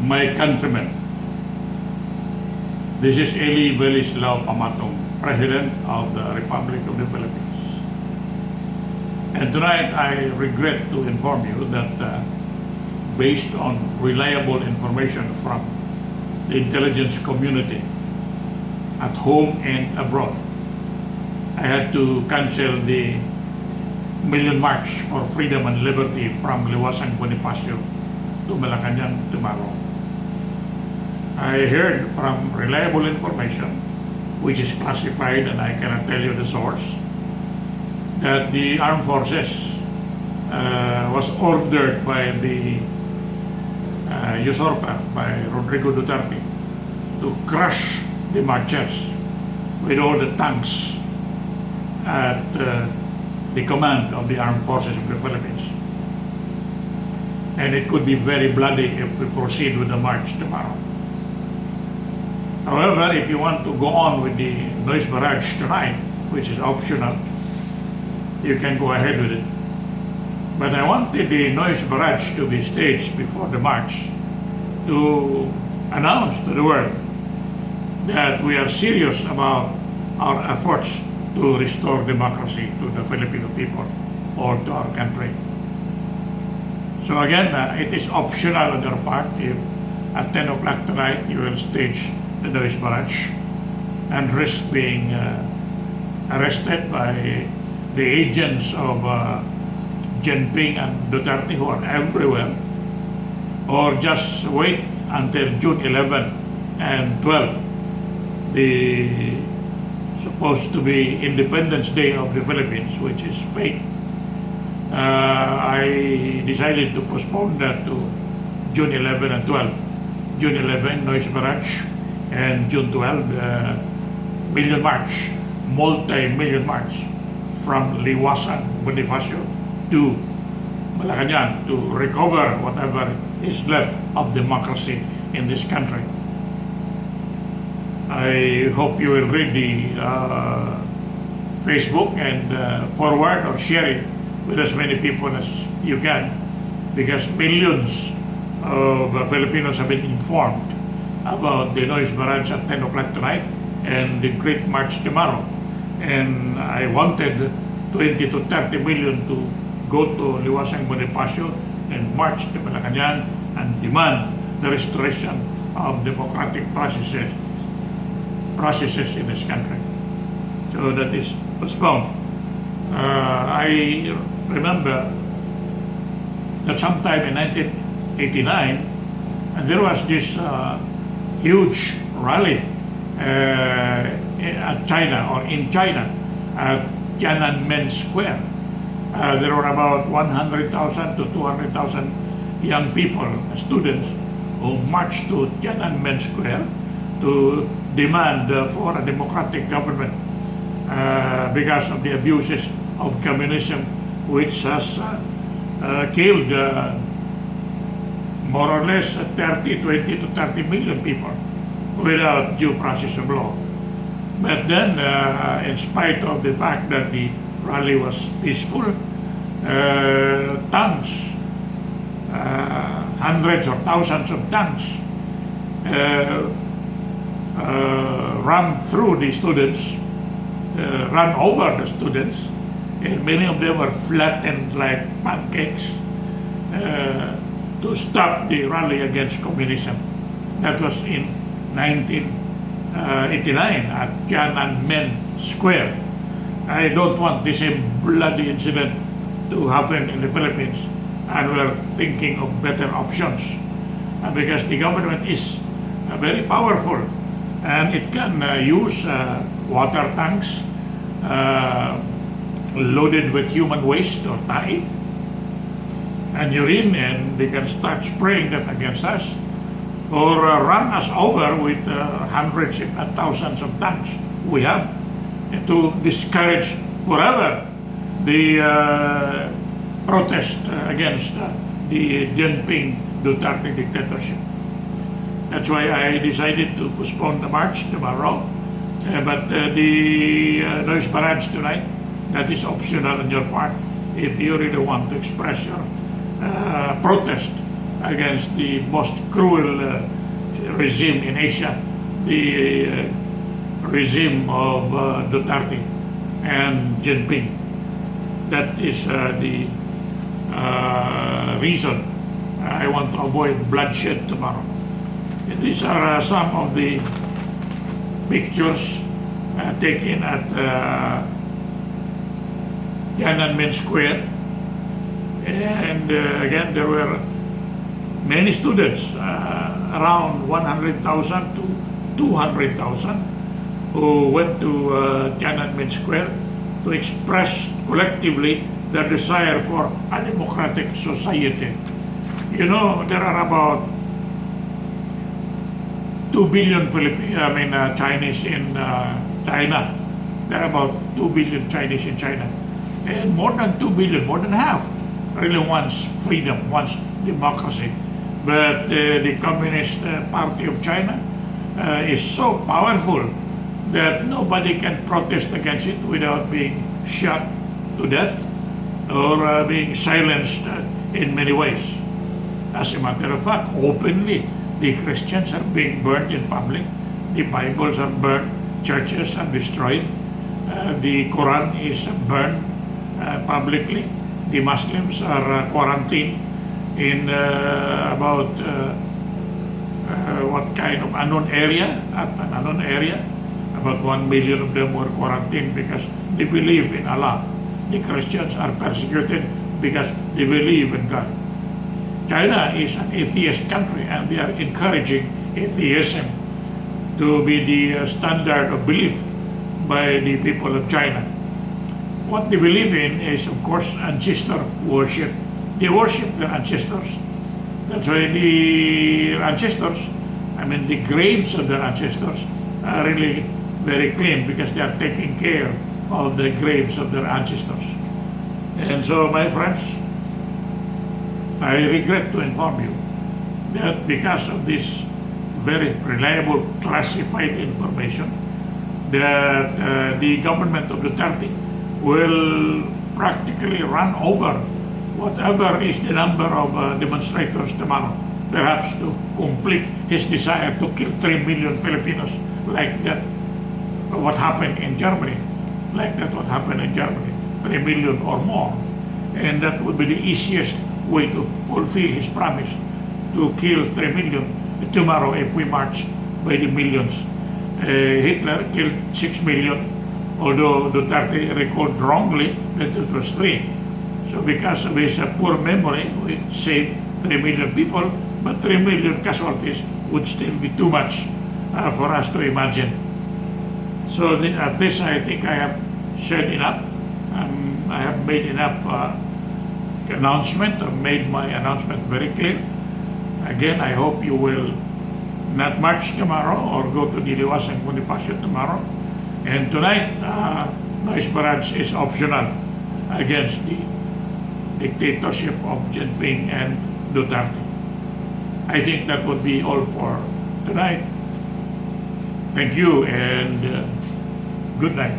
my countrymen. This is Eli Velislao Pamatong, President of the Republic of the Philippines. And tonight I regret to inform you that based on reliable information from the intelligence community at home and abroad, I had to cancel the Million March for Freedom and Liberty from Liwasang Bonifacio to Malacanang tomorrow. I heard from reliable information, which is classified and I cannot tell you the source, that the armed forces was ordered by the usurper, by Rodrigo Duterte, to crush the marchers with all the tanks at the command of the armed forces of the Philippines. And it could be very bloody if we proceed with the march tomorrow. However, if you want to go on with the noise barrage tonight, which is optional, you can go ahead with it. But I wanted the noise barrage to be staged before the march to announce to the world that we are serious about our efforts to restore democracy to the Filipino people or to our country. So again, it is optional on your part if at 10 o'clock tonight you will stage the noise barrage and risk being arrested by the agents of Jinping and Duterte, who are everywhere, or just wait until June 11 and 12, the supposed to be Independence Day of the Philippines, which is fake. I decided to postpone that to June 11 and 12. June 11, noise barrage, and June 12, Million March, multi-million march from Liwasang Bonifacio to Malacanang to recover whatever is left of democracy in this country. I hope you will read the Facebook and forward or share it with as many people as you can, because millions of Filipinos have been informed about the noise barrage at 10 o'clock tonight and the great march tomorrow. And I wanted 20 to 30 million to go to Liwasang Bonifacio and march to Malacanang and demand the restoration of democratic processes in this country. So that is postponed. I remember that sometime in 1989, there was this huge rally at China, or in China, at Tiananmen Square. There were about 100,000 to 200,000 young people, students, who marched to Tiananmen Square to demand for a democratic government because of the abuses of communism, which has killed more or less 20 to 30 million people without due process of law. But then, in spite of the fact that the rally was peaceful, tanks, hundreds or thousands of tanks, ran through the students, ran over the students, and many of them were flattened like pancakes to stop the rally against communism. That was in 1989 at Tiananmen Square. I don't want the same bloody incident to happen in the Philippines, and we're thinking of better options because the government is very powerful and it can use water tanks loaded with human waste or tae and urine, and they can start spraying that against us, or run us over with hundreds if not thousands of tanks we have, to discourage forever the protest against the Jinping Duterte dictatorship. That's why I decided to postpone the march tomorrow. But the noise barrage tonight, that is optional on your part if you really want to express your protest against the most cruel regime in Asia, the regime of Duterte and Jinping. That is the reason I want to avoid bloodshed tomorrow. These are some of the pictures taken at Tiananmen Square. And again, there were many students, around 100,000 to 200,000, who went to Tiananmen Square to express collectively their desire for a democratic society. You know, there are about 2 billion Chinese in China. There are about 2 billion Chinese in China. And more than 2 billion, more than half, really wants freedom, wants democracy. But the Communist Party of China is so powerful that nobody can protest against it without being shot to death or being silenced in many ways. As a matter of fact, openly, the Christians are being burned in public, the Bibles are burned, churches are destroyed, the Quran is burned publicly, the Muslims are quarantined in about what kind of unknown area, an unknown area. About 1 million of them were quarantined because they believe in Allah. The Christians are persecuted because they believe in God. China is an atheist country, and they are encouraging atheism to be the standard of belief by the people of China. What they believe in is, of course, ancestor worship. They worship their ancestors. That's why the ancestors, the graves of their ancestors are really very clean because they are taking care of the graves of their ancestors. And so, my friends, I regret to inform you that because of this very reliable classified information, that the government of Duterte will practically run over whatever is the number of demonstrators tomorrow, perhaps to complete his desire to kill 3 million Filipinos, like that what happened in Germany, 3 million or more. And that would be the easiest way to fulfill his promise to kill 3 million tomorrow if we march by the millions. Hitler killed 6 million, although Duterte recalled wrongly that it was 3. So because of his poor memory, we saved 3 million people, but 3 million casualties would still be too much for us to imagine. So at this, I think I have said enough. I have made enough announcement. I've made my announcement very clear. Again, I hope you will not march tomorrow or go to Diliwas and Bonifacio tomorrow. And tonight, noise barrage is optional against the dictatorship of Jinping and Duterte. I think that would be all for tonight. Thank you and good night.